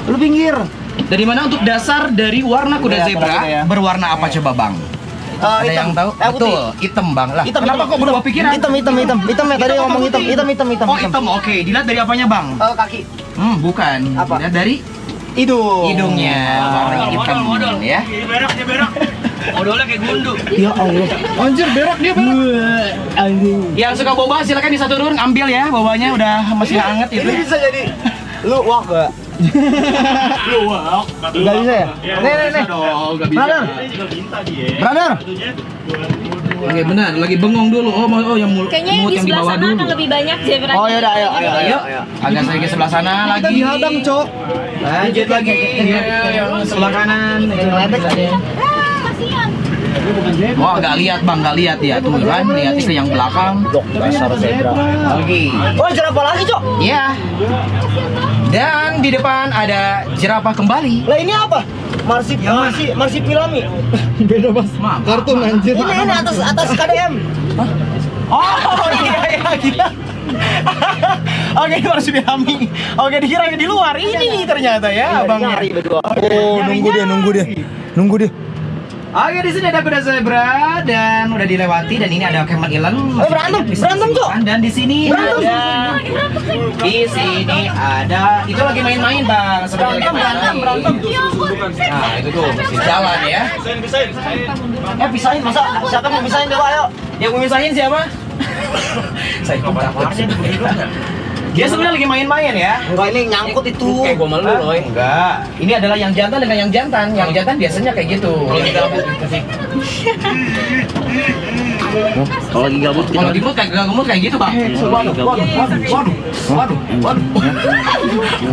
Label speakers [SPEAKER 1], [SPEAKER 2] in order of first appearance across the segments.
[SPEAKER 1] Lu pinggir.
[SPEAKER 2] Dari mana untuk dasar dari warna kuda
[SPEAKER 1] Ya,
[SPEAKER 2] zebra
[SPEAKER 1] kuda ya.
[SPEAKER 2] berwarna apa coba bang? Ada
[SPEAKER 1] Hitam.
[SPEAKER 2] yang tahu?
[SPEAKER 1] Putih.
[SPEAKER 2] Betul, hitam bang lah.
[SPEAKER 1] Hitam,
[SPEAKER 2] Kenapa
[SPEAKER 1] hitam.
[SPEAKER 2] kok berubah pikiran?
[SPEAKER 1] Hitam ya tadi ngomong hitam.
[SPEAKER 2] Oh hitam, oke. Dilihat dari apanya bang?
[SPEAKER 1] Kaki.
[SPEAKER 2] Bukan.
[SPEAKER 1] Apa?
[SPEAKER 2] Dilihat dari hidungnya. Warnanya hitam ya.
[SPEAKER 3] Berak. Odolnya kayak gundu.
[SPEAKER 1] Ya Allah.
[SPEAKER 2] Anjir berak dia berak.
[SPEAKER 1] Anjing.
[SPEAKER 2] Yang suka boba silakan di satu turun ambil ya, bobanya udah masih hangat itu.
[SPEAKER 1] Ini bisa jadi lu walk gak?
[SPEAKER 2] Lu wow.
[SPEAKER 1] Gak bisa ya? Nih.
[SPEAKER 2] dong, gak bisa.
[SPEAKER 1] Brother.
[SPEAKER 2] Oke benar, lagi bengong dulu. Oh yang
[SPEAKER 4] Kayaknya yang
[SPEAKER 2] mulut
[SPEAKER 4] di
[SPEAKER 2] yang di
[SPEAKER 4] sebelah
[SPEAKER 2] bawah
[SPEAKER 4] sana
[SPEAKER 2] dulu.
[SPEAKER 4] akan lebih banyak zebra.
[SPEAKER 1] Oh yaudah ayo.
[SPEAKER 2] Agak sedikit sebelah sana lagi.
[SPEAKER 1] Kita dihadang, Cok.
[SPEAKER 2] Lanjut lagi. Yang sebelah kanan.
[SPEAKER 4] Kasihan.
[SPEAKER 2] Oh nggak lihat bang, nggak lihat ya tuh kan, lihat ke yang belakang.
[SPEAKER 1] Dasar zebra.
[SPEAKER 2] Oke.
[SPEAKER 1] Oh, jerapah lagi, Cok.
[SPEAKER 2] Iya. Dan di depan ada jerapah kembali.
[SPEAKER 1] Lah ini apa? Marsipilami. Beda, Mas.
[SPEAKER 2] Kartun
[SPEAKER 1] Anjir. Ini atas KDM.
[SPEAKER 2] Oh iya gila. Oke harus dipahami. Oke dikira di luar ini ternyata ya abangnya.
[SPEAKER 1] Nyari berdua. Oh, nunggu dia.
[SPEAKER 2] Oke di sini ada kuda zebra dan udah dilewati dan ini ada Camel Island.
[SPEAKER 1] Berantem, Cok.
[SPEAKER 2] Dan di sini
[SPEAKER 1] Berantem.
[SPEAKER 2] ada di sini ada itu lagi main-main bang. Sebenarnya berantem. Nah itu tuh masih jalan ya.
[SPEAKER 1] Pisahin masa siapa yang pisahin coba ayo.
[SPEAKER 2] Yang mau misahin siapa? Saya dia sebenarnya lagi main-main ya.
[SPEAKER 1] Enggak, ini nyangkut itu.
[SPEAKER 2] Kayak gua malu loh. Enggak. Ini adalah yang jantan dengan yang jantan. Yang jantan biasanya kayak gitu. Kalau di gabut
[SPEAKER 1] Kalau lagi gabut
[SPEAKER 2] Kalau di mood kayak gemuk kayak gitu, Bang. Waduh.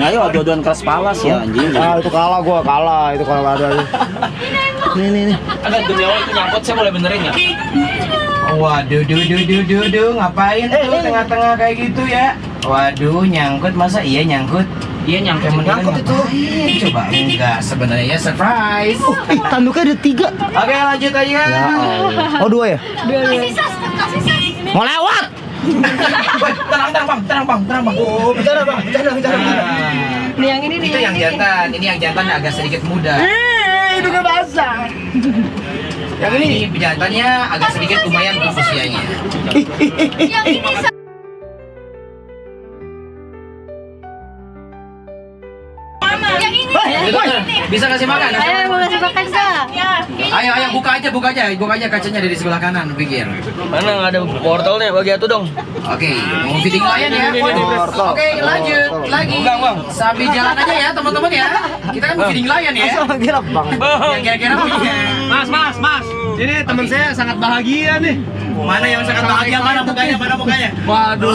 [SPEAKER 1] Ayo adu-aduan keras palas ya anjing. Itu kalah itu kalau ada. Nih.
[SPEAKER 3] Agak demi awal itu nyangkut, saya boleh benerin ya?
[SPEAKER 2] Waduh, ngapain tuh tengah-tengah kayak gitu ya? Waduh, nyangkut masa iya nyangkut?
[SPEAKER 3] Iya nyangkut.
[SPEAKER 1] Nyangkut itu.
[SPEAKER 2] Coba enggak sebenarnya surprise.
[SPEAKER 1] Tanduknya ada 3.
[SPEAKER 2] Oke, lanjut aja.
[SPEAKER 1] Ya Allah. Oh 2 ya?
[SPEAKER 4] Kasih sas.
[SPEAKER 1] Mau lewat.
[SPEAKER 2] Woi, tenang bang.
[SPEAKER 1] Oh, bicara bang.
[SPEAKER 4] Nih yang ini nih.
[SPEAKER 2] Itu yang jantan, ini yang jantan agak sedikit muda.
[SPEAKER 1] Hidungnya basah.
[SPEAKER 2] Yang ini jantannya agak sedikit lumayan untuk usianya.
[SPEAKER 4] Yang ini Yang ini.
[SPEAKER 2] Bisa kasih makan?
[SPEAKER 4] Ayo mau kasih makan kak?
[SPEAKER 2] Ayo buka aja kacanya dari sebelah kanan, pikir.
[SPEAKER 3] Mana nggak ada wortelnya, bagi atuh dong.
[SPEAKER 2] Oke, mau fitting layan ya.
[SPEAKER 1] Wortel.
[SPEAKER 2] Oke, lanjut lagi.
[SPEAKER 3] Bang.
[SPEAKER 2] Sambil jalan aja ya, teman-teman ya. Kita kan mau fitting layan ya.
[SPEAKER 1] Asal gila bang.
[SPEAKER 2] Yang kira-kira punya.
[SPEAKER 3] Mas. Ini teman saya sangat bahagia nih.
[SPEAKER 2] Mana yang sangat bahagia, mana mukanya?
[SPEAKER 3] Waduh.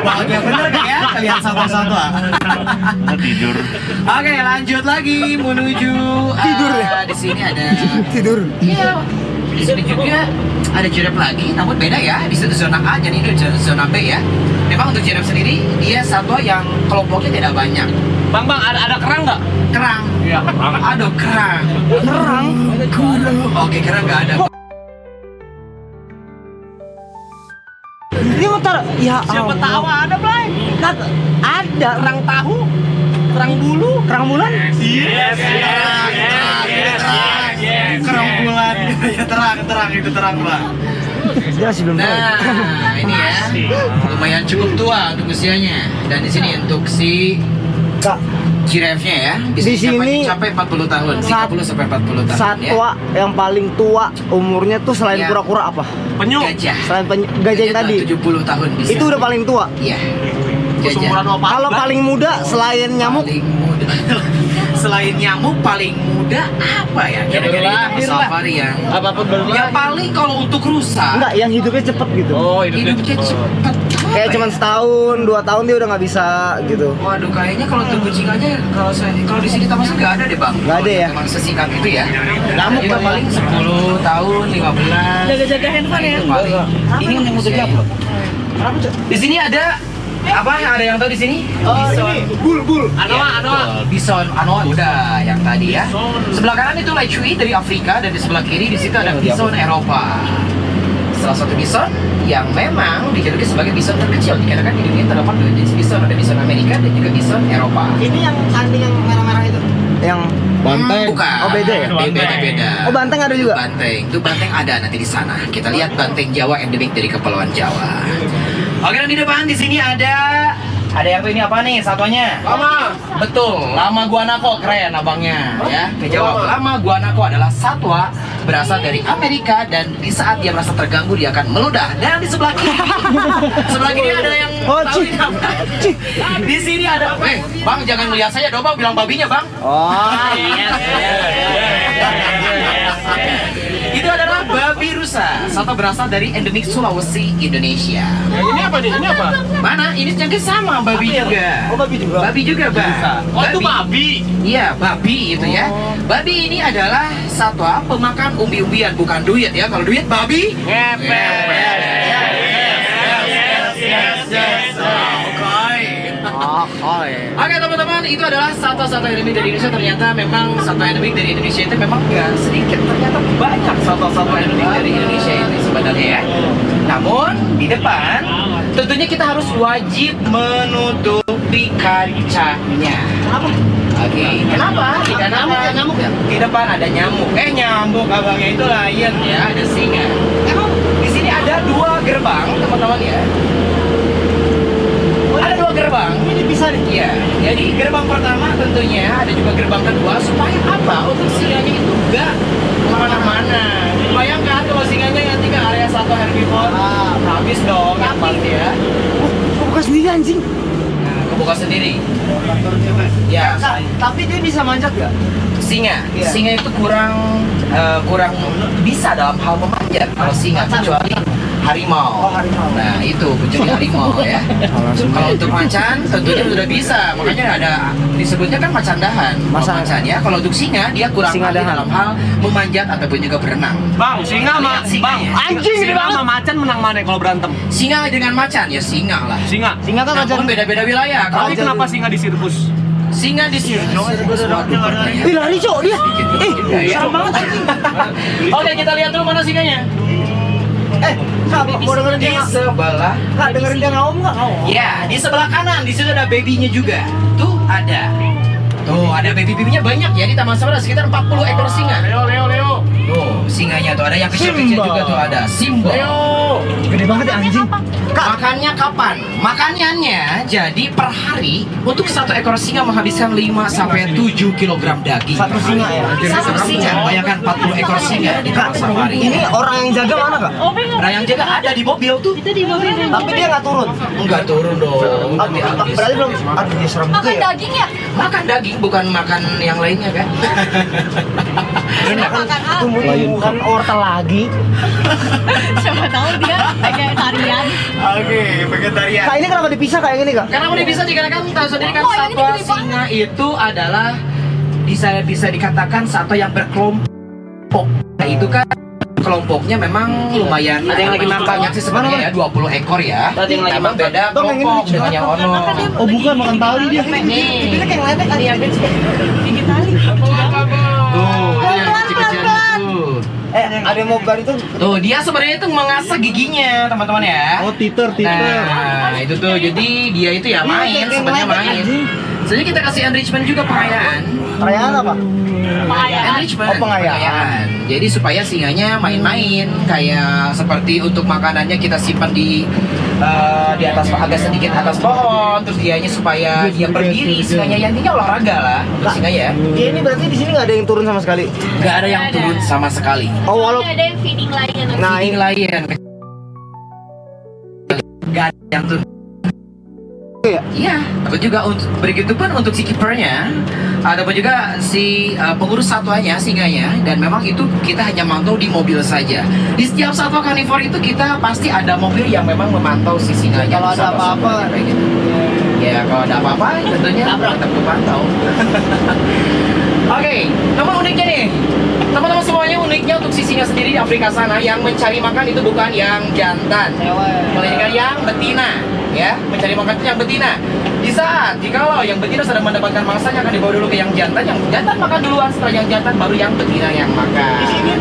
[SPEAKER 2] Bahagia bener kan ya? Kalian satu-satu.
[SPEAKER 3] Tidur.
[SPEAKER 2] Oke, lanjut lagi menuju
[SPEAKER 1] Tidur ya?
[SPEAKER 2] Di sini ada
[SPEAKER 1] Tidur.
[SPEAKER 2] Iya. Di sini juga ada jiraf lagi, namun beda ya. Di situ zona A, jadi ini zona B ya. Memang untuk jiraf sendiri dia satwa yang kelompoknya tidak banyak.
[SPEAKER 3] Bang, ada kerang nggak?
[SPEAKER 2] Kerang.
[SPEAKER 3] Iya, kerang.
[SPEAKER 2] Aduh, kerang. Oke, kerang nggak ada.
[SPEAKER 1] Ini bentar. Ya
[SPEAKER 3] Siapa
[SPEAKER 1] Allah.
[SPEAKER 3] tahu ada, Blay?
[SPEAKER 1] Ada.
[SPEAKER 3] Kerang tahu, kerang bulu.
[SPEAKER 1] Kerang bulan?
[SPEAKER 3] Yes.
[SPEAKER 2] Kerang bulan. Ya terang itu terang bang.
[SPEAKER 1] Dia masih belum tahu.
[SPEAKER 2] Nah, ini ya. Lumayan cukup tua untuk usianya. Dan di sini untuk si
[SPEAKER 1] Kak,
[SPEAKER 2] jirafnya ya.
[SPEAKER 1] Di sini
[SPEAKER 2] sampai 40 tahun, 30 sampai 40 tahun ya.
[SPEAKER 1] satwa yang paling tua umurnya tuh selain
[SPEAKER 2] Ya.
[SPEAKER 1] kura-kura apa?
[SPEAKER 3] Penyu.
[SPEAKER 2] Gajah.
[SPEAKER 1] Selain gajah yang tadi.
[SPEAKER 2] 70 tahun bisa.
[SPEAKER 1] Itu udah paling tua.
[SPEAKER 2] Iya.
[SPEAKER 3] Seumuran
[SPEAKER 2] Gajah.
[SPEAKER 3] apa?
[SPEAKER 1] Kalau paling muda selain nyamuk,
[SPEAKER 2] Paling muda. Selain nyamuk paling muda apa ya? Kira-kira
[SPEAKER 3] Lahir
[SPEAKER 2] kita
[SPEAKER 3] lah.
[SPEAKER 2] safari ya.
[SPEAKER 3] Apapun baru.
[SPEAKER 2] Ya paling kalau untuk rusa
[SPEAKER 1] enggak yang hidupnya cepet gitu.
[SPEAKER 3] Oh,
[SPEAKER 2] hidupnya cepet.
[SPEAKER 1] Kayak cuman setahun, 2 tahun dia udah nggak bisa gitu.
[SPEAKER 2] Waduh, kayaknya kalau untuk kucing aja kalau di sini Tamas nggak ada deh bang.
[SPEAKER 1] Nggak ada ya?
[SPEAKER 2] Memang sesingkat itu ya.
[SPEAKER 1] Nyamuk
[SPEAKER 2] Kita paling 10 tahun, 15.
[SPEAKER 4] Jaga-jaga handphone ya.
[SPEAKER 2] Itu paling. Ini yang mau diupload. Di sini ada apa? Ada yang tahu di sini?
[SPEAKER 1] Bul.
[SPEAKER 2] Anoa. Bison, Anoa udah yang tadi ya. Sebelah kanan itu Lai Chui dari Afrika dan di sebelah kiri di situ ada bison Eropa. salah satu bison yang memang dijuluki sebagai bison terkecil dikarenakan di dunia terdapat dua jenis bison, ada bison Amerika dan juga bison Eropa.
[SPEAKER 3] Ini yang kambing yang merah-merah itu.
[SPEAKER 1] Yang banteng.
[SPEAKER 2] Bukan.
[SPEAKER 1] Oh, beda ya?
[SPEAKER 2] Beda.
[SPEAKER 1] Oh, banteng ada juga?
[SPEAKER 2] Banteng ada nanti di sana. Kita lihat banteng Jawa endemik dari Kepulauan Jawa. Oke, dan di depan di sini ada yang tuh ini apa nih satunya?
[SPEAKER 3] Lama.
[SPEAKER 2] Betul, lama guanaco, keren abangnya ya. Kejawab. Lama guanaco adalah satwa berasal dari Amerika dan di saat dia merasa terganggu dia akan meludah. Dan di sebelah kiri ada yang tahu ini apa? Di sini ada Bang, jangan melihat saya dong, Bang, bilang babinya, Bang.
[SPEAKER 1] Oh.
[SPEAKER 2] Itu adalah babi rusa, satwa berasal dari endemik Sulawesi, Indonesia.
[SPEAKER 3] Ini apa nih? Ini apa?
[SPEAKER 2] Mana? Ini juga sama, babi juga.
[SPEAKER 1] Oh, babi juga.
[SPEAKER 2] Babi juga, Bang.
[SPEAKER 3] Oh, itu babi.
[SPEAKER 2] Iya, babi itu ya. Babi ini adalah satwa pemakan umbi-umbian, bukan duit ya. Kalau duit babi Oke teman-teman, itu adalah satwa-satwa endemik dari Indonesia. Ternyata memang satwa endemik dari Indonesia itu memang nggak sedikit. Ternyata banyak satwa-satwa endemik dari Indonesia itu sebenarnya ya. Namun di depan tentunya kita harus wajib menutupi kacanya.
[SPEAKER 3] Apa?
[SPEAKER 2] Oke, kenapa? Nyamuk ya? Di depan ada nyamuk. Nyamuk abangnya itu lion ya, ada singa. Emang di sini ada 2 gerbang teman-teman ya. Ada 2 gerbang.
[SPEAKER 3] Ini bisa nih.
[SPEAKER 2] Iya, jadi gerbang pertama tentunya ada juga gerbang kedua supaya apa? Untuk singanya itu enggak kemana-mana. Bayangkan kalau singanya nanti ke area satwa herbivore, habis dong yang pasti ya.
[SPEAKER 1] Buka sendiri anjing.
[SPEAKER 2] Nah, kebuka sendiri. Ya,
[SPEAKER 3] Tapi dia bisa manjat nggak?
[SPEAKER 2] singa.
[SPEAKER 3] Iya.
[SPEAKER 2] Singa itu kurang bisa dalam hal memanjat kalau singa kecuali harimau.
[SPEAKER 3] Oh, harimau.
[SPEAKER 2] Nah, itu kecuali harimau ya. Kalau untuk macan tentunya sudah bisa. Makanya ada disebutnya kan macan dahan. Kalau macan ya. Kalau untuk singa dia kurang
[SPEAKER 1] Singa
[SPEAKER 2] ahli
[SPEAKER 1] dahan.
[SPEAKER 2] dalam hal memanjat ataupun juga berenang.
[SPEAKER 3] Bang, singa sama
[SPEAKER 2] Lihat singanya.
[SPEAKER 3] anjing singa sama macan menang mana kalau berantem?
[SPEAKER 2] Singa dengan macan ya singa lah.
[SPEAKER 3] Singa.
[SPEAKER 1] Singa kan
[SPEAKER 2] Namun
[SPEAKER 1] macan.
[SPEAKER 2] beda-beda wilayah. Kalau
[SPEAKER 3] Tapi kenapa singa di sirkus?
[SPEAKER 2] singa di sini.
[SPEAKER 1] Ih, lari cok dia.
[SPEAKER 2] Serem banget anjing. Oke, kita lihat dulu mana singanya.
[SPEAKER 3] Mau dengerin
[SPEAKER 2] Di
[SPEAKER 3] dia
[SPEAKER 2] sebelah.
[SPEAKER 3] nggak dengerin dia ngaum nggak?
[SPEAKER 2] Ya, di sebelah kanan di situ ada babynya juga. Tuh ada. Tuh ada baby-babynya banyak ya di Taman Safari sekitar 40 ekor singa.
[SPEAKER 3] Leo.
[SPEAKER 2] Tuh, singanya tuh ada yang kecil-kecil
[SPEAKER 1] Simba.
[SPEAKER 2] juga tuh ada. Simba.
[SPEAKER 1] Gede banget ya anjing.
[SPEAKER 2] Makannya kapan? Makanannya jadi per hari untuk 1 ekor singa menghabiskan 5 sampai 7 kg daging.
[SPEAKER 1] Satu singa ya?
[SPEAKER 2] Satu singa. Bayangkan 40 ekor singa di Taman Safari.
[SPEAKER 1] Ini orang yang jaga mana kak?
[SPEAKER 2] Nah, yang jaga ada di mobil tuh.
[SPEAKER 4] Itu di mobil.
[SPEAKER 1] Tapi dia nggak turun.
[SPEAKER 2] Enggak turun dong. Nanti habis.
[SPEAKER 1] Berarti belum. Aduh dia serem juga
[SPEAKER 4] Makan
[SPEAKER 1] ya.
[SPEAKER 4] daging ya?
[SPEAKER 2] Makan daging bukan makan yang lainnya kan?
[SPEAKER 4] Makan apa?
[SPEAKER 1] Tumbuh-tumbuhan wortel lagi.
[SPEAKER 4] Siapa tahu dia vegetarian.
[SPEAKER 2] Oke, vegetarian.
[SPEAKER 1] Kak ini kenapa dipisah kayak gini kak?
[SPEAKER 2] Karena udah bisa dikatakan tahu sendiri kan
[SPEAKER 4] Oh, yang ini
[SPEAKER 2] satwa
[SPEAKER 4] gede banget.
[SPEAKER 2] singa itu adalah bisa dikatakan satwa yang berkelompok. Nah, itu kan kelompoknya memang lumayan
[SPEAKER 1] Ada yang lagi makan.
[SPEAKER 2] banyak sih sebenarnya ya 20 ekor ya.
[SPEAKER 1] Ada yang lagi
[SPEAKER 2] Memang
[SPEAKER 1] makan.
[SPEAKER 2] beda
[SPEAKER 1] Bang, yang ini
[SPEAKER 2] kelompok
[SPEAKER 1] lucu.
[SPEAKER 2] dengan yang ono.
[SPEAKER 1] Oh bukan makan tali dia.
[SPEAKER 2] Nih.
[SPEAKER 3] Ini kayak ngeledek kan?
[SPEAKER 4] Gigi tali.
[SPEAKER 2] Tuh, itu yang
[SPEAKER 4] Pelan-pelan,
[SPEAKER 2] kecil-kecil
[SPEAKER 4] pelan-pelan.
[SPEAKER 2] itu.
[SPEAKER 1] Ada yang mau gali tuh.
[SPEAKER 2] Tuh, dia sebenarnya itu mengasah giginya, teman-teman ya.
[SPEAKER 1] Oh titer.
[SPEAKER 2] Nah, itu tuh jadi dia itu ya main, sebenarnya main. Jadi kita kasih enrichment juga pengayaan.
[SPEAKER 1] Perayaan apa?
[SPEAKER 2] Enrichment,
[SPEAKER 1] Oh, pengayaan.
[SPEAKER 2] Jadi supaya singanya main-main, kayak seperti untuk makanannya kita simpan di atas agak sedikit atas pohon, terus dianya supaya dia berdiri, singanya yang intinya olahraga lah, untuk singa ya.
[SPEAKER 1] Dia ini berarti di sini nggak ada yang turun sama sekali.
[SPEAKER 2] Nggak ada yang turun sama sekali.
[SPEAKER 1] Oh walau.
[SPEAKER 4] Ada yang feeding lion.
[SPEAKER 1] Nah
[SPEAKER 2] Feeding
[SPEAKER 1] ini
[SPEAKER 2] lion. Nggak ada yang turun.
[SPEAKER 1] ya.
[SPEAKER 2] Iya, aku juga begitupun untuk si kipernya, ataupun juga si pengurus satwanya, singanya, dan memang itu kita hanya mantau di mobil saja. Di setiap satwa karnivor itu kita pasti ada mobil yang memang memantau si singanya.
[SPEAKER 1] Kalau ada apa-apa,
[SPEAKER 2] kayak gitu. Ya kalau ada apa-apa tentunya tetap kepantau. Oke, namun uniknya nih, teman-teman semuanya uniknya untuk si singa sendiri di Afrika sana yang mencari makan itu bukan yang jantan, melainkan yang betina. ya, mencari makan yang betina. Di saat jikalau yang betina sudah mendapatkan mangsanya akan dibawa dulu ke yang jantan makan duluan, setelah yang jantan baru yang betina yang makan.
[SPEAKER 1] Di sini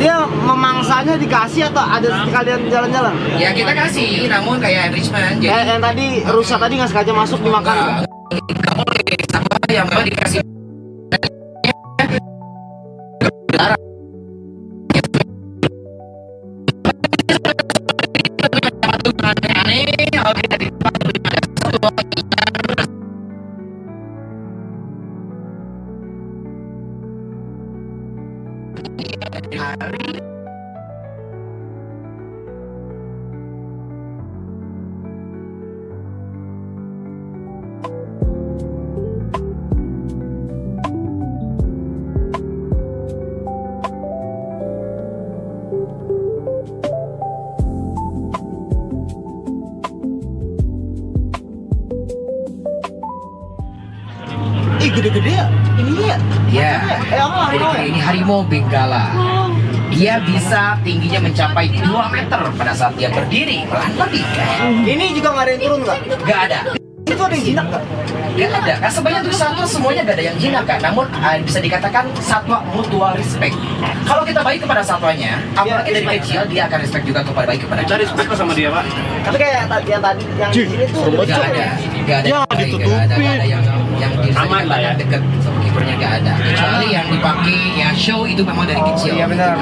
[SPEAKER 1] dia memangsanya dikasih atau ada sekalian jalan-jalan?
[SPEAKER 2] Ya kita kasih, namun kayak enrichment. Jadi
[SPEAKER 1] Yang tadi rusa tadi nggak sengaja masuk dimakan.
[SPEAKER 2] nggak boleh sama yang memang dikasih dilarang. Aneh-aneh, oke tadi hari
[SPEAKER 1] Ih gede-gede ya. Ini ya.
[SPEAKER 2] ya.
[SPEAKER 1] Apa harimau ya?
[SPEAKER 2] Ini harimau benggala. Dia bisa tingginya mencapai 2 meter pada saat dia berdiri, malah lebih kan?
[SPEAKER 1] Ini juga nggak ada yang turun nggak?
[SPEAKER 2] Gak ada.
[SPEAKER 1] Itu ada yang jinak nggak?
[SPEAKER 2] Gak ada. Kan sebenarnya untuk satwa semuanya gak ada yang jinak kan. Namun bisa dikatakan satwa mutual respect. Kalau kita baik kepada satwanya, apalagi dari kecil dia akan respect juga baik kepada kita.
[SPEAKER 3] Respect sama dia, Pak.
[SPEAKER 1] Tapi kayak yang tadi yang di sini tuh
[SPEAKER 2] Gak ada. Gak ada.
[SPEAKER 1] Ya,
[SPEAKER 2] yang baik,
[SPEAKER 1] ditutupin.
[SPEAKER 2] Gak ada yang bisa
[SPEAKER 3] Aman lah ya.
[SPEAKER 2] dikatakan deket sama kipernya gak ada. Kecuali yang dipakai ya show itu memang dari kecil.
[SPEAKER 1] Iya benar.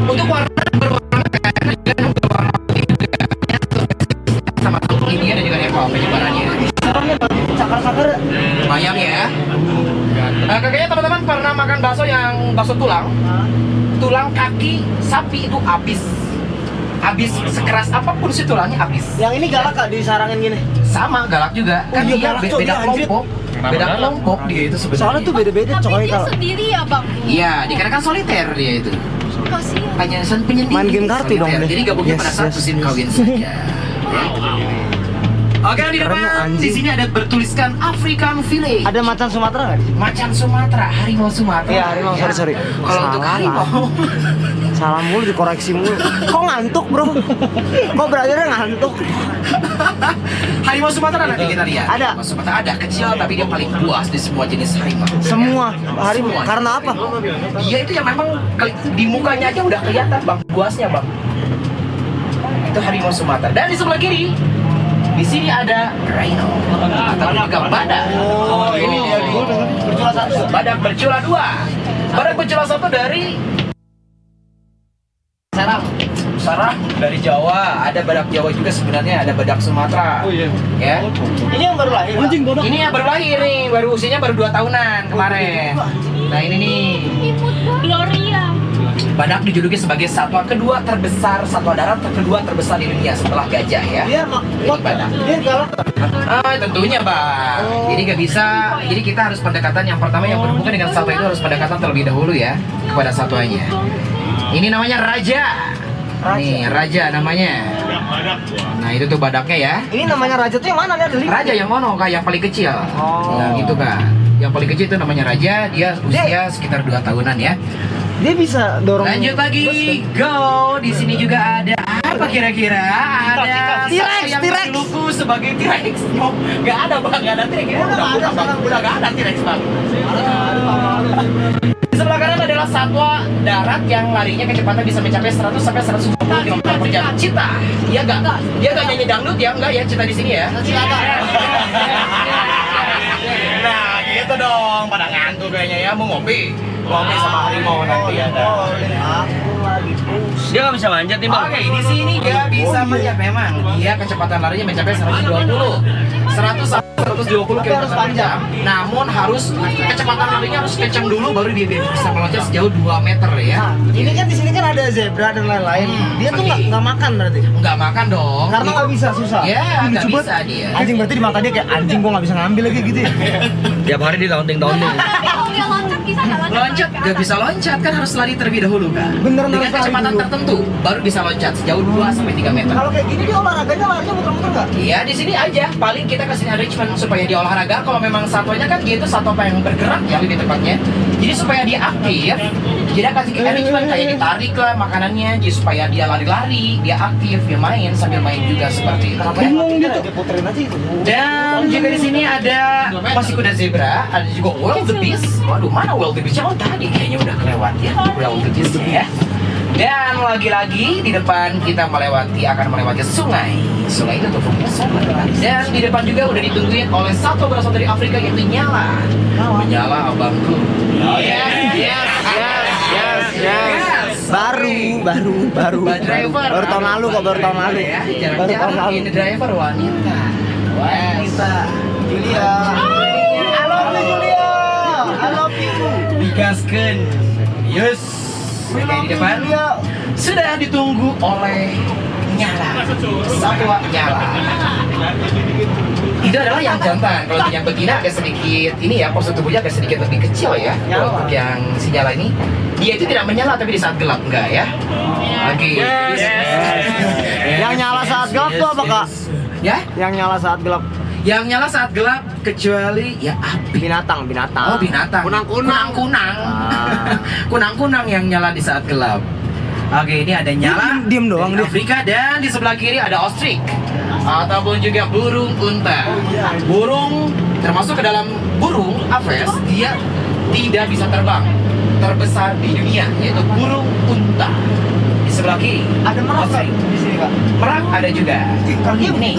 [SPEAKER 2] Untuk warna berwarna sama ini ada juga level penyebarannya.
[SPEAKER 1] Sakar-sakar.
[SPEAKER 2] Lumayan ya. Kayaknya teman-teman pernah makan bakso tulang kaki sapi itu habis sekeras apapun sih tulangnya habis.
[SPEAKER 1] Yang ini galak kak disarangin gini.
[SPEAKER 2] Sama galak juga.
[SPEAKER 1] Oh,
[SPEAKER 2] Kan
[SPEAKER 1] iya,
[SPEAKER 2] dia
[SPEAKER 1] galak, Cok.
[SPEAKER 2] beda
[SPEAKER 1] Iya, anjir.
[SPEAKER 2] kelompok. Beda kelompok dia itu sebenarnya.
[SPEAKER 1] Soalnya tuh beda-beda
[SPEAKER 4] Tapi
[SPEAKER 1] coy
[SPEAKER 4] dia
[SPEAKER 1] kalau
[SPEAKER 4] sendiri ya bang.
[SPEAKER 2] Iya, dikarenakan soliter dia itu.
[SPEAKER 4] Kasihan.
[SPEAKER 2] Hanya penyendiri.
[SPEAKER 1] Main game kartu dong
[SPEAKER 2] Soliter.
[SPEAKER 1] deh.
[SPEAKER 2] Jadi gabungnya
[SPEAKER 1] Yes,
[SPEAKER 2] pada saat
[SPEAKER 1] yes,
[SPEAKER 2] musim
[SPEAKER 1] yes.
[SPEAKER 2] kawin saja. Oke, di
[SPEAKER 1] Keren,
[SPEAKER 2] depan
[SPEAKER 1] anjing.
[SPEAKER 2] di sini ada bertuliskan African Village.
[SPEAKER 1] ada macan Sumatera nggak di sini?
[SPEAKER 2] Macan Sumatera, harimau Sumatera.
[SPEAKER 1] Iya, harimau,
[SPEAKER 2] Ya.
[SPEAKER 1] sorry.
[SPEAKER 2] Kalau untuk
[SPEAKER 1] Salah.
[SPEAKER 2] harimau,
[SPEAKER 1] Salah mulu dikoreksi mulu. Kok ngantuk bro? Kok belajarnya ngantuk?
[SPEAKER 2] harimau Sumatera nanti kita lihat.
[SPEAKER 1] Ada.
[SPEAKER 2] Harimau Sumatera ada kecil tapi dia paling puas di semua jenis harimau.
[SPEAKER 1] Semua harimau.
[SPEAKER 2] Semua.
[SPEAKER 1] Karena apa?
[SPEAKER 2] Iya itu yang memang di mukanya aja udah kelihatan bang, puasnya bang. Itu harimau Sumatera. Dan di sebelah kiri, di sini ada rhino atau juga badak.
[SPEAKER 1] Oh, ini dia di bercula satu.
[SPEAKER 2] Badak bercula 2. Badak bercula 1 dari Sarang dari Jawa. Ada badak Jawa juga sebenarnya, ada badak Sumatera.
[SPEAKER 3] Oh iya.
[SPEAKER 2] Ya.
[SPEAKER 1] Ini yang baru lahir. Anjing bodoh.
[SPEAKER 2] Ini yang baru lahir nih, baru usianya baru 2 tahunan kemarin. Nah ini nih,
[SPEAKER 4] Gloria.
[SPEAKER 2] badak dijuluki sebagai satwa kedua terbesar, satwa darat kedua terbesar di dunia setelah gajah ya.
[SPEAKER 1] Dia kuat
[SPEAKER 2] badak.
[SPEAKER 1] Dia galak.
[SPEAKER 2] Tentunya bang. Jadi nggak bisa. Jadi kita harus pendekatan yang pertama yang berhubungan dengan satwa itu harus pendekatan terlebih dahulu ya kepada satwanya. Ini namanya raja. Nih raja namanya. Nah itu tuh badaknya ya.
[SPEAKER 1] Ini namanya raja tuh yang mana nih? Ada lima.
[SPEAKER 2] Raja yang mono kak, yang paling kecil.
[SPEAKER 1] Oh.
[SPEAKER 2] Nah gitu kak. Yang paling kecil itu namanya raja. Dia usia sekitar 2 tahunan ya.
[SPEAKER 1] Dia bisa dorong.
[SPEAKER 2] Lanjut lagi, go. Di sini juga ada apa kira-kira? Ada
[SPEAKER 1] T-Rex,
[SPEAKER 2] yang
[SPEAKER 1] T-Rex.
[SPEAKER 2] dijuluki sebagai T-Rex. No, nggak ada bang, nggak ada T-Rex. Udah nggak ada T-Rex bang. Di sebelah kanan adalah satwa darat yang larinya kecepatan bisa mencapai 100 sampai 120 km per jam. Cita, dia nggak nyanyi dangdut ya, enggak ya Cita di sini ya. Nah gitu dong, pada ngantuk kayaknya ya, mau ngopi sama harimau nanti ada.
[SPEAKER 1] Aku lagi pusing.
[SPEAKER 3] Dia nggak bisa manjat nih, Bang.
[SPEAKER 2] Oke, di sini dia bisa manjat memang. Dia kecepatan larinya mencapai 100 sampai 120 km per jam. Namun harus kecepatan larinya harus kencang dulu baru dia bisa meloncat sejauh 2 meter ya.
[SPEAKER 1] Nah, ini kan di sini kan ada zebra dan lain-lain. Dia tuh
[SPEAKER 2] oke.
[SPEAKER 1] nggak makan berarti.
[SPEAKER 2] Nggak makan dong.
[SPEAKER 1] Karena nggak bisa susah.
[SPEAKER 2] Ya, nggak
[SPEAKER 1] Lucu
[SPEAKER 2] bisa
[SPEAKER 1] banget.
[SPEAKER 2] dia.
[SPEAKER 1] Anjing berarti di mata dia kayak anjing gua nggak bisa ngambil lagi gitu ya.
[SPEAKER 3] Tiap hari di taunting-taunting.
[SPEAKER 4] Kalau yang loncat bisa nggak
[SPEAKER 2] Loncat nggak bisa loncat kan harus lari terlebih dahulu kan.
[SPEAKER 1] Beneran
[SPEAKER 2] Dengan
[SPEAKER 1] harus lari
[SPEAKER 2] kecepatan
[SPEAKER 1] dulu.
[SPEAKER 2] tertentu baru bisa loncat sejauh 2 sampai 3 meter.
[SPEAKER 1] Kalau kayak gini dia olahraganya larinya muter-muter nggak?
[SPEAKER 2] Iya di sini aja paling kita kasih enrichment supaya dia olahraga. Kalau memang satwanya kan dia itu satwa yang bergerak ya lebih tepatnya. Jadi supaya dia aktif, jadi kasih enrichment kayak ditarik lah makanannya, jadi supaya dia lari-lari, dia aktif, dia main sambil main juga seperti itu.
[SPEAKER 1] Bingung gitu. Puterin aja itu.
[SPEAKER 2] Dan juga di sini ada masih kuda zebra, ada juga wildebeest. Waduh, mana wildebeest? Oh tadi kayaknya udah kelewat ya, wildebeest ya. Dan lagi-lagi di depan kita akan melewati sungai. Sungai itu tuh sungai. Dan di depan juga udah ditungguin oleh satu berasal dari Afrika yaitu Nyala. Menyala abangku. Oh yes.
[SPEAKER 1] Baru.
[SPEAKER 2] Driver.
[SPEAKER 1] Baru tahun lalu kok, baru tahun lalu.
[SPEAKER 2] Ya,
[SPEAKER 1] Baru tahun
[SPEAKER 2] jarang-jarang
[SPEAKER 1] lalu.
[SPEAKER 2] ini driver wanita.
[SPEAKER 1] Julia. I love you, Julia. I love you.
[SPEAKER 2] Digaskan. Yes. Oke, di depan sudah ditunggu oleh Nyala, satwa Nyala. Itu adalah yang jantan. Kalau yang betina agak sedikit ini ya, postur tubuhnya agak sedikit lebih kecil ya. Kalau untuk yang si Nyala ini, dia itu tidak menyala tapi di saat gelap enggak ya. Oke.
[SPEAKER 1] Yang nyala saat gelap tuh apa, Kak?
[SPEAKER 2] Ya?
[SPEAKER 1] Yang nyala saat gelap.
[SPEAKER 2] Yang nyala saat gelap kecuali ya api.
[SPEAKER 1] Binatang.
[SPEAKER 2] Oh, binatang. Kunang-kunang. Kunang-kunang yang nyala di saat gelap. Oke, ini ada Nyala.
[SPEAKER 1] Diem doang
[SPEAKER 2] dari
[SPEAKER 1] dia.
[SPEAKER 2] Afrika, dan di sebelah kiri ada ostrich ataupun juga burung unta. Burung termasuk ke dalam burung Aves, dia tidak bisa terbang. Terbesar di dunia yaitu burung unta. Di sebelah kiri
[SPEAKER 1] Ada merak
[SPEAKER 2] ostrich.
[SPEAKER 1] di sini, Kak.
[SPEAKER 2] Merak ada juga. Ini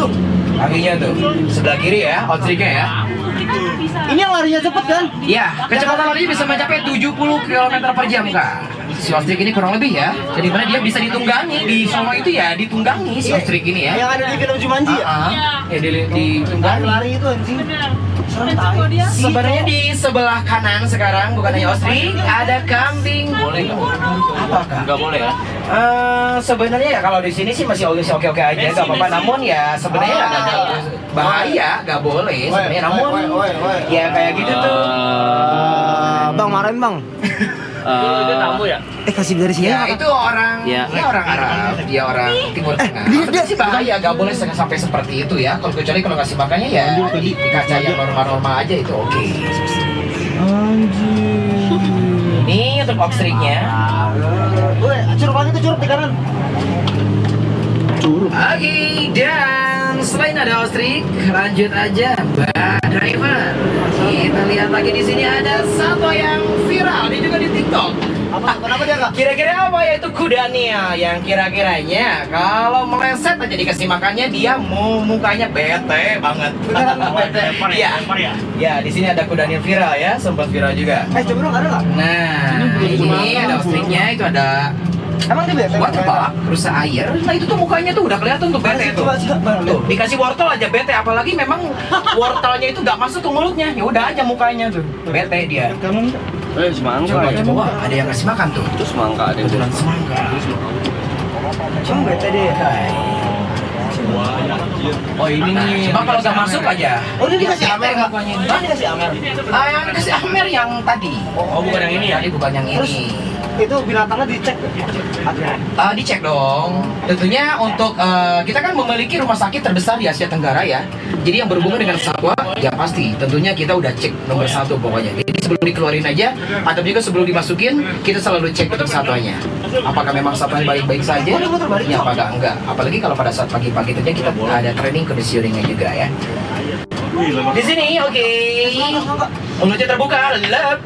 [SPEAKER 2] kakinya tuh sebelah kiri ya, ostrichnya ya.
[SPEAKER 1] Ini yang larinya cepet kan?
[SPEAKER 2] Ya, kecepatan larinya bisa mencapai 70 km per jam, Kak. Si ostrich ini kurang lebih ya. Jadi mana dia bisa ditunggangi di Solo itu ya, ditunggangi si ostrich ini ya.
[SPEAKER 1] Yang ada di film Jumanji ya?
[SPEAKER 2] Ya ditunggangi.
[SPEAKER 1] Lari itu anjing. Serem tai.
[SPEAKER 2] Sebenarnya di sebelah kanan sekarang bukan hanya ostrich, ada kambing. Boleh nggak? Apa, Kak?
[SPEAKER 3] Nggak boleh ya?
[SPEAKER 2] Sebenarnya ya kalau di sini sih masih oke-oke aja, nggak apa-apa. Namun ya sebenarnya agak bahaya, nggak boleh sebenarnya. Namun ya kayak gitu tuh.
[SPEAKER 1] Bang, marahin bang.
[SPEAKER 3] Itu tamu ya?
[SPEAKER 1] Kasih dari sini
[SPEAKER 2] Ya itu orang,
[SPEAKER 3] Ya.
[SPEAKER 2] dia orang Arab, dia orang Timur Tengah. Dia sih bahaya, gak boleh sampai seperti itu ya. Kalau kecuali kalau kasih makannya ya di kaca yang normal-normal aja itu oke. Ini untuk ostrich-nya.
[SPEAKER 1] Curug lagi tuh, curug di kanan.
[SPEAKER 2] Oke, dan selain ada ostrich, lanjut aja Mbak Driver. Kita lihat lagi di sini ada satwa yang viral, dia juga di TikTok.
[SPEAKER 1] Kenapa dia, Kak?
[SPEAKER 2] Kira-kira apa yaitu kudanil yang kira-kiranya kalau meleset aja dikasih makannya dia mukanya bete banget.
[SPEAKER 1] Bete.
[SPEAKER 2] Iya. Ya, di sini ada kudanil viral ya, sempat viral juga.
[SPEAKER 1] Coba dong, ada nggak?
[SPEAKER 2] Nah, ini ada ostrich-nya, itu ada
[SPEAKER 1] Emang dia bete?
[SPEAKER 2] waterbuck, rusa air. Nah, itu tuh mukanya tuh udah kelihatan tuh bete tuh. Tuh, dikasih wortel aja bete, apalagi memang wortelnya itu gak masuk ke mulutnya. Ya udah aja mukanya tuh. Bete dia.
[SPEAKER 3] Semangka.
[SPEAKER 2] Coba, wah, ada yang kasih makan tuh.
[SPEAKER 3] Itu semangka ada yang
[SPEAKER 2] Kebetulan semangka.
[SPEAKER 1] Cuma bete dia.
[SPEAKER 3] Oh ini
[SPEAKER 2] Nah,
[SPEAKER 3] nih.
[SPEAKER 2] coba kalau gak masuk aja.
[SPEAKER 1] Oh, dia dikasih
[SPEAKER 2] Bete
[SPEAKER 1] Amer, Kak?
[SPEAKER 2] mukanya.
[SPEAKER 1] Dia dikasih Amer.
[SPEAKER 2] Yang dikasih Amer yang tadi.
[SPEAKER 3] Oh bukan yang ini ya?
[SPEAKER 2] Tadi bukan yang
[SPEAKER 1] Terus
[SPEAKER 2] ini.
[SPEAKER 1] itu binatangnya dicek
[SPEAKER 2] Dicek dong. Tentunya untuk kita kan memiliki rumah sakit terbesar di Asia Tenggara ya. Jadi yang berhubungan dengan satwa ya pasti. Tentunya kita udah cek nomor satu pokoknya. Jadi sebelum dikeluarin aja atau juga sebelum dimasukin kita selalu cek untuk satwanya. Apakah memang satwanya baik-baik saja? Ya apakah enggak? Apalagi kalau pada saat pagi-pagi tentunya kita ada training conditioningnya juga ya. Di sini oke. Mulutnya terbuka, lep.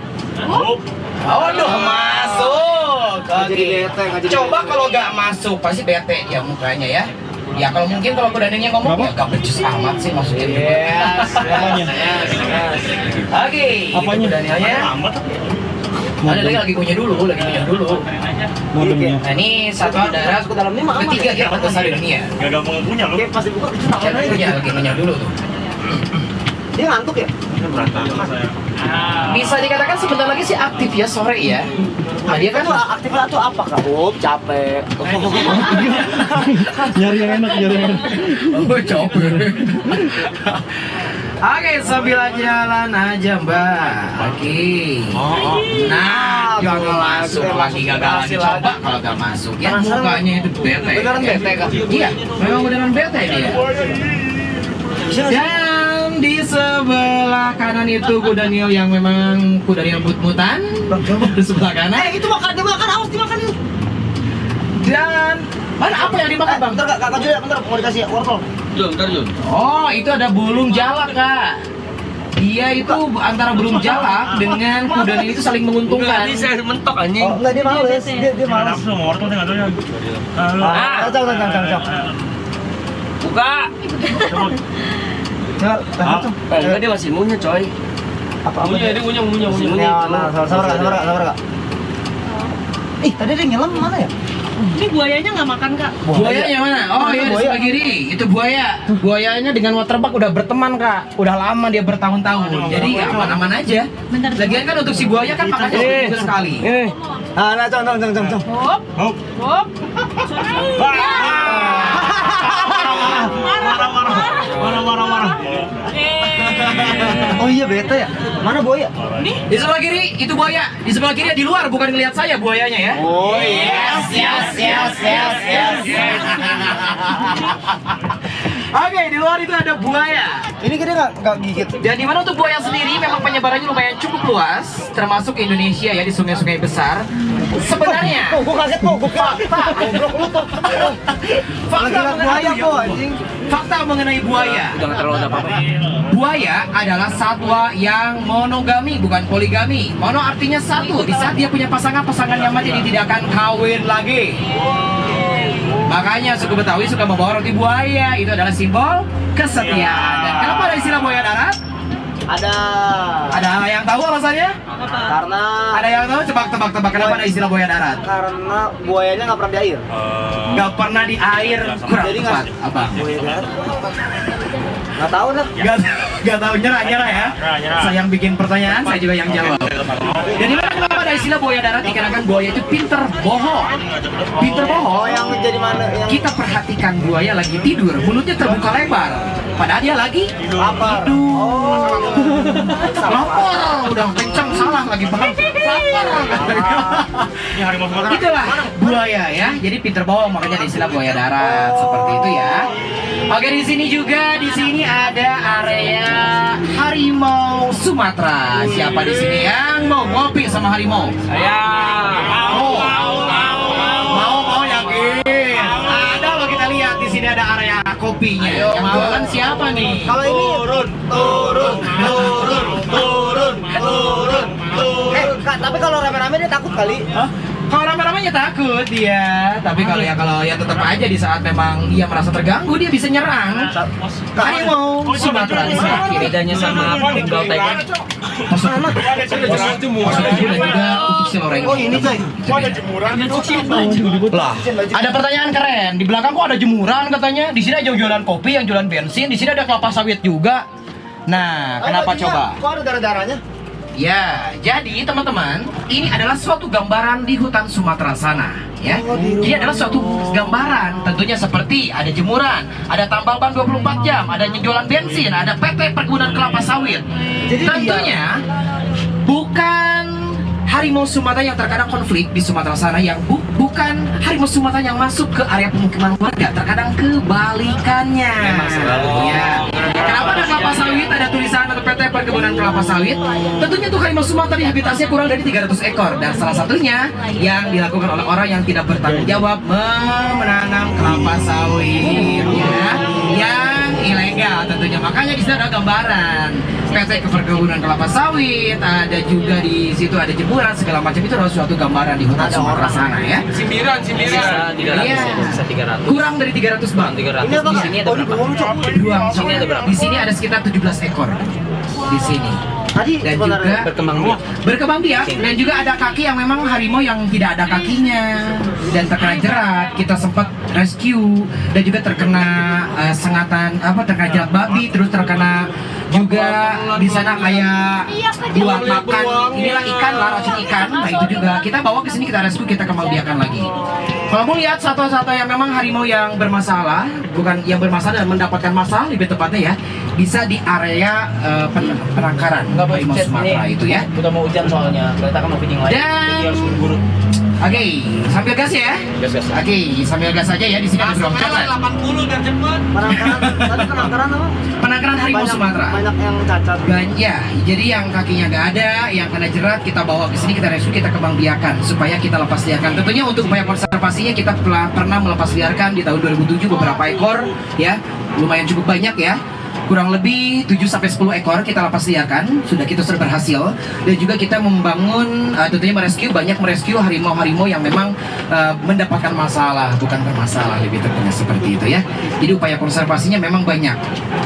[SPEAKER 2] Aduh, masuk.
[SPEAKER 1] Jadi bete, nggak jadi
[SPEAKER 2] Coba
[SPEAKER 1] bete.
[SPEAKER 2] kalau nggak masuk pasti bete ya mukanya ya. Ya kalau mungkin kalau kudanilnya ngomong ya gak becus amat sih masukin. Yes. Oke. Apanya? Kudanilnya. Ada lagi kunyah dulu, Nah ini satwa darat ketiga yang terbesar di dunia.
[SPEAKER 3] Gak gampang punya loh.
[SPEAKER 1] Pasti buka itu
[SPEAKER 2] Lagi kunyah dulu tuh.
[SPEAKER 1] Dia ngantuk ya?
[SPEAKER 2] Bisa dikatakan sebentar lagi sih aktif ya sore ya. Nah dia kan
[SPEAKER 1] Aktifnya tuh apa, Kak? Capek.
[SPEAKER 3] Nyari yang enak.
[SPEAKER 2] Oh, capek. Oke, sambil jalan aja, Mbak. Oke. Nah, gagal masuk lagi gagal lagi. Coba kalau gak masuk ya mukanya itu bete.
[SPEAKER 1] Beneran bete, Kak?
[SPEAKER 2] Iya, memang beneran bete dia. Dan di sebelah kanan itu kuda Nil yang memang kuda Nil mut-mutan. Di sebelah kanan.
[SPEAKER 3] Itu makan, awas dimakan itu.
[SPEAKER 2] Dan mana apa yang dimakan bang?
[SPEAKER 1] Bentar kak Jul, bentar mau dikasih wortel.
[SPEAKER 2] Oh itu ada bulung jalak kak. Dia itu antara bulung jalak dengan kuda Nil itu saling menguntungkan.
[SPEAKER 3] mentok anjing.
[SPEAKER 1] Oh enggak, dia males, dia males. Cok.
[SPEAKER 3] Buka. Enggak, dia masih ngunyah coy.
[SPEAKER 1] Apa?
[SPEAKER 3] Dia ngunyah.
[SPEAKER 1] Sabar kak. Ih, tadi dia nyelam mana ya?
[SPEAKER 5] Ini buayanya nggak makan kak?
[SPEAKER 2] Buayanya mana? Oh iya di sebelah kiri, itu buaya. Buayanya dengan waterbuck udah berteman kak, udah lama dia bertahun-tahun. Jadi ya aman-aman aja. Lagian kan untuk si buaya kan makannya juga sekali.
[SPEAKER 1] Nah, cong.
[SPEAKER 5] Hop.
[SPEAKER 3] Marah.
[SPEAKER 1] Oh iya beta ya. Mana buaya?
[SPEAKER 2] Di sebelah kiri itu buaya. Di sebelah kiri di luar, bukan ngelihat saya buayanya ya.
[SPEAKER 1] Oh yes.
[SPEAKER 2] Oke, di luar itu ada buaya.
[SPEAKER 1] Ini gede nggak gigit?
[SPEAKER 2] Dan di mana untuk buaya sendiri memang penyebarannya lumayan cukup luas, termasuk Indonesia ya di sungai-sungai besar. Sebenarnya,
[SPEAKER 1] Gue kaget kok, gue kira goblok lu tuh. Buaya kok anjing.
[SPEAKER 2] fakta mengenai buaya.
[SPEAKER 3] Jangan terlalu ada apa-apa.
[SPEAKER 2] Buaya adalah satwa yang monogami, bukan poligami. Mono artinya satu. Di saat dia punya pasangan yang mati, dia tidak akan kawin lagi. Makanya suku Betawi suka membawa roti buaya. Itu adalah simbol kesetiaan. Dan kenapa ada istilah buaya darat? Ada yang tahu alasannya?
[SPEAKER 1] Karena
[SPEAKER 2] Ada yang tahu? Tebak. Kenapa ada istilah buaya darat?
[SPEAKER 1] karena buayanya nggak pernah di air.
[SPEAKER 2] Gak pernah di air. Kurang
[SPEAKER 1] Jadi
[SPEAKER 2] tepat. Apa?
[SPEAKER 1] Buaya darat. Nggak tahu dah.
[SPEAKER 2] Gak tahu nyerah ya. Saya yang bikin pertanyaan, saya juga yang jawab. Jadi kenapa ada istilah buaya darat? Dikarenakan buaya itu pinter bohong. Pinter bohong.
[SPEAKER 1] Oh yang jadi mana? Yang
[SPEAKER 2] Kita perhatikan buaya lagi tidur, mulutnya terbuka lebar. Padahal dia lagi
[SPEAKER 1] lapar.
[SPEAKER 2] tidur. Lapar, udah kencang salah lagi bang. Lapar. Itulah buaya ya. Jadi pinter bohong, makanya ada istilah buaya darat seperti itu ya. Oke, di sini ada area harimau Sumatera. Siapa di sini yang mau ngopi sama harimau?
[SPEAKER 3] Saya.
[SPEAKER 2] Mau yakin? Ada loh, kita lihat di sini ada area kopinya. Yang jualan siapa nih?
[SPEAKER 1] Kalau ini turun. Kak, tapi kalau rame-rame dia takut kali.
[SPEAKER 2] Kalau rame-ramenya takut dia, tapi kalau ya tetap aja di saat memang dia merasa terganggu dia bisa nyerang. Harimau Sumatera di sebelah kiri.
[SPEAKER 3] Bedanya sama Bengal Tiger.
[SPEAKER 2] Maksudnya juga untuk si loreng.
[SPEAKER 1] Oh ini coy.
[SPEAKER 2] Lah, ada pertanyaan keren. Di belakang kok ada jemuran katanya. Di sini ada jualan kopi, yang jualan bensin. Di sini ada kelapa sawit juga. Nah, kenapa coba?
[SPEAKER 1] Kok ada darah-darahnya?
[SPEAKER 2] Ya, jadi teman-teman, ini adalah suatu gambaran di hutan Sumatera sana, ya. Ini adalah suatu gambaran, tentunya seperti ada jemuran, ada tambal ban 24 jam, ada jualan bensin, ada PT Perkebunan Kelapa Sawit.
[SPEAKER 1] Jadi
[SPEAKER 2] Tentunya bukan harimau Sumatera yang terkadang konflik di Sumatera sana, yang bukan harimau Sumatera yang masuk ke area pemukiman warga, terkadang kebalikannya.
[SPEAKER 3] Memang selalu.
[SPEAKER 2] Ya. Kenapa ada kelapa sawit, ada tulisan atau PT Perkebunan Kelapa Sawit? Tentunya untuk harimau Sumatera di habitatnya kurang dari 300 ekor, dan salah satunya yang dilakukan oleh orang yang tidak bertanggung jawab menanam kelapa sawit, ya, yang ilegal tentunya. Makanya di sini ada gambaran PT Perkebunan Kelapa Sawit, ada juga di situ ada jemuran segala macam. Itu adalah suatu gambaran di hutan Sumatera sana ya.
[SPEAKER 3] Sisa 300.
[SPEAKER 2] Iya.
[SPEAKER 3] Sisa 300.
[SPEAKER 2] Kurang dari 300 bang.
[SPEAKER 3] 300.
[SPEAKER 1] Ini apa?
[SPEAKER 3] Di sini ada berapa?
[SPEAKER 2] Dua.
[SPEAKER 3] Sini ada berapa?
[SPEAKER 2] Di sini ada sekitar 17 ekor. Di sini.
[SPEAKER 1] Tadi
[SPEAKER 2] Dan
[SPEAKER 1] sebenarnya
[SPEAKER 2] juga
[SPEAKER 3] Berkembang biak.
[SPEAKER 2] dan juga ada kaki yang memang harimau yang tidak ada kakinya dan terkena jerat. Kita sempat rescue dan juga terkena sengatan terkena jerat babi, terus terkena juga di sana kayak buat makan inilah ikan lah, racun ikan. Nah itu juga kita bawa ke sini, kita rescue, kita kembangbiakan lagi. Kalau mau lihat satwa-satwa yang memang harimau yang bermasalah, bukan yang bermasalah dan mendapatkan masalah lebih tepatnya ya, bisa di area penangkaran harimau Sumatera itu ya.
[SPEAKER 3] Udah mau hujan soalnya. Kita kan mau feeding lagi.
[SPEAKER 2] Dan
[SPEAKER 3] Jadi harus buru-buru.
[SPEAKER 2] Oke, sambil gas ya. Oke, sambil gas aja ya. Di sini ada beruang coklat.
[SPEAKER 3] 80 biar cepet.
[SPEAKER 2] Penangkaran harimau Sumatera.
[SPEAKER 1] Banyak yang cacat.
[SPEAKER 2] Ya, jadi yang kakinya nggak ada, yang kena jerat kita bawa ke sini, kita rescue, kita kembang biakan supaya kita lepas liarkan. Tentunya untuk upaya konservasinya kita pernah melepas liarkan di tahun 2007 beberapa ekor ya, lumayan cukup banyak ya. Kurang lebih 7-10 ekor kita lepas liarkan, sudah kita sudah berhasil. Dan juga kita membangun, tentunya merescue harimau-harimau yang memang mendapatkan masalah, bukan bermasalah, lebih tepatnya seperti itu ya. Jadi upaya konservasinya memang banyak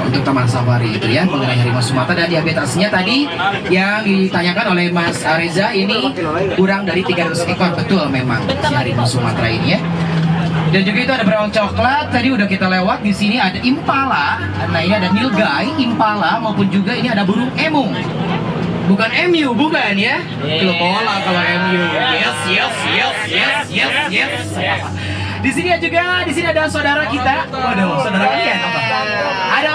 [SPEAKER 2] untuk Taman Safari itu ya, mengenai harimau Sumatera. Dan di habitatnya tadi yang ditanyakan oleh Mas Reza, ini kurang dari 300 ekor, betul memang si harimau Sumatera ini ya. Dan juga itu ada beruang coklat, tadi udah kita lewat. Di sini ada impala, nah ini ada nilgai, impala, maupun juga ini ada burung emu. Bukan MU, bukan ya? Kalau pola kalau MU. Yes. Di sini juga, di sini ada saudara kita. Waduh, saudara kalian apa? Ada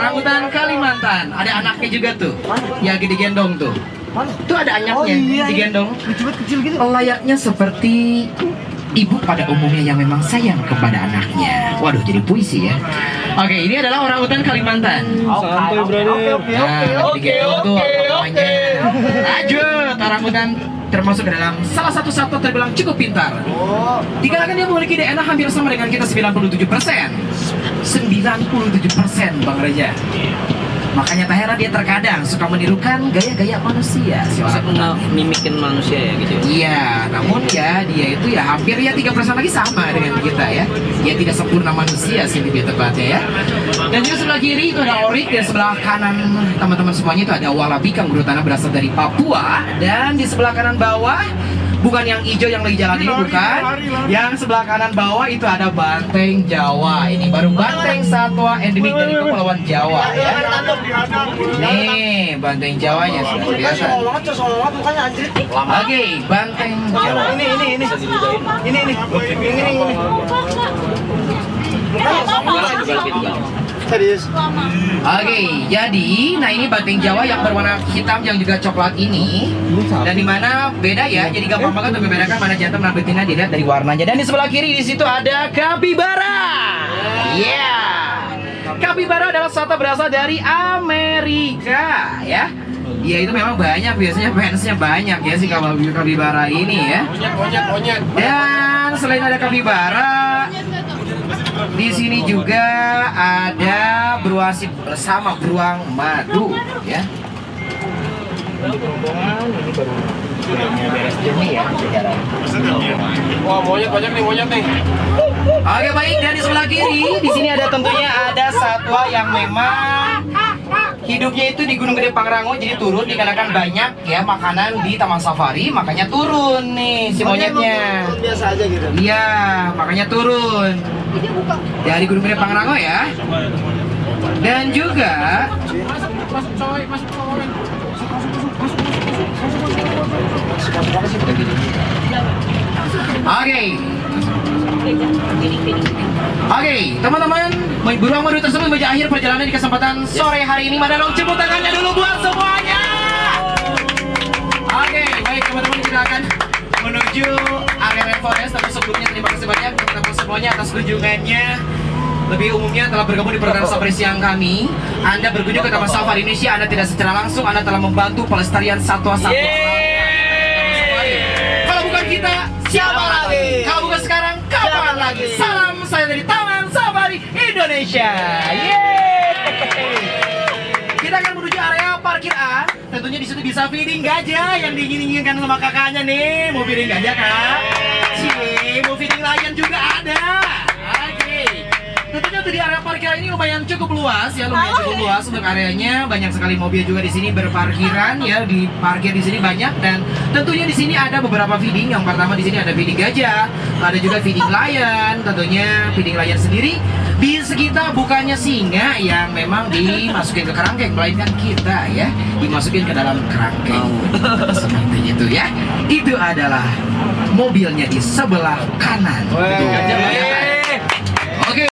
[SPEAKER 2] orangutan Kalimantan. Ada anaknya juga tuh, yang digendong tuh. Tuh ada anaknya digendong.
[SPEAKER 1] Kecil gitu.
[SPEAKER 2] Layaknya seperti ibu pada umumnya yang memang sayang kepada anaknya. Waduh, jadi puisi ya. Oke, ini adalah orangutan Kalimantan.
[SPEAKER 3] Santai, brother.
[SPEAKER 2] Tuh namanya. Lanjut, orangutan termasuk ke dalam salah satu satwa terbilang cukup pintar. Dikarenakan dia memiliki DNA hampir sama dengan kita 97%. 97% Bang Reja. Makanya tak heran dia terkadang suka menirukan gaya-gaya manusia.
[SPEAKER 6] Suka mimikin manusia ya gitu.
[SPEAKER 2] Iya, namun ya dia itu ya hampir ya 3% lagi sama dengan kita ya. Dia tidak sempurna manusia sih lebih tepatnya ya. Dan juga sebelah kiri itu ada oryx, dan sebelah kanan teman-teman semuanya itu ada walabi kanguru tanah berasal dari Papua. Dan di sebelah kanan bawah, bukan yang hijau yang lagi jalan ini, bukan. Yang sebelah kanan bawah itu ada banteng Jawa. Ini baru banteng satwa endemik dari Kepulauan Jawa ya. Nih, banteng Jawanya sudah biasa. Oke, banteng Jawa.
[SPEAKER 1] Ini. Serius.
[SPEAKER 2] Oke, jadi nah ini banteng Jawa yang berwarna hitam yang juga coklat ini. Dan di mana beda ya, jadi gampang banget untuk membedakan mana jantan mana betina dilihat dari warnanya. Dan di sebelah kiri di situ ada kapibara. Iya. Kapibara adalah satwa berasal dari Amerika ya. Dia itu memang banyak, biasanya fansnya banyak ya si kapibara ini ya. Dan selain ada kapibara, di sini juga ada beruasi bersama beruang madu ya.
[SPEAKER 3] Wah, monyet banyak nih.
[SPEAKER 2] Oke, baik, dan di sebelah kiri di sini ada tentunya ada satwa yang memang hidupnya itu di Gunung Gede Pangrango, jadi turun dikarenakan banyak ya makanan di Taman Safari, makanya turun nih si monyetnya.
[SPEAKER 1] Biasa aja gitu.
[SPEAKER 2] Iya, makanya turun dari Gunung Gede Pangrango ya. Dan juga Oke, teman-teman, beruang madu tersebut menjadi akhir perjalanan di kesempatan sore hari ini. Mana dong tepuk tangannya dulu buat semuanya. Oke, baik teman-teman, kita akan menuju area rainforest. Tapi sebelumnya terima kasih banyak teman-teman semuanya atas kunjungannya. Lebih umumnya telah bergabung di program Safari Siang kami. Anda berkunjung ke Taman Safari Indonesia, Anda tidak secara langsung, Anda telah membantu pelestarian satwa-satwa. Kalau bukan kita, siapa lagi? Kalau bukan sekarang, kapan lagi? Salam saya dari Taman Safari Indonesia. Yeay! Kita akan menuju area parkir A. Tentunya di situ bisa feeding gajah yang diingin-inginkan sama kakaknya nih. Mau feeding gajah, Kak? Cie, mau feeding lion juga ada. Tentunya untuk di area parkiran ini lumayan cukup luas ya, untuk areanya. Banyak sekali mobil juga di sini berparkiran ya, di parkir di sini banyak. Dan tentunya di sini ada beberapa feeding. Yang pertama di sini ada feeding gajah, ada juga feeding lion. Tentunya feeding lion sendiri bis kita bukannya singa yang memang dimasukin ke kerangkeng, melainkan kita ya dimasukin ke dalam kerangkeng. Seperti itu ya. Itu adalah mobilnya di sebelah kanan.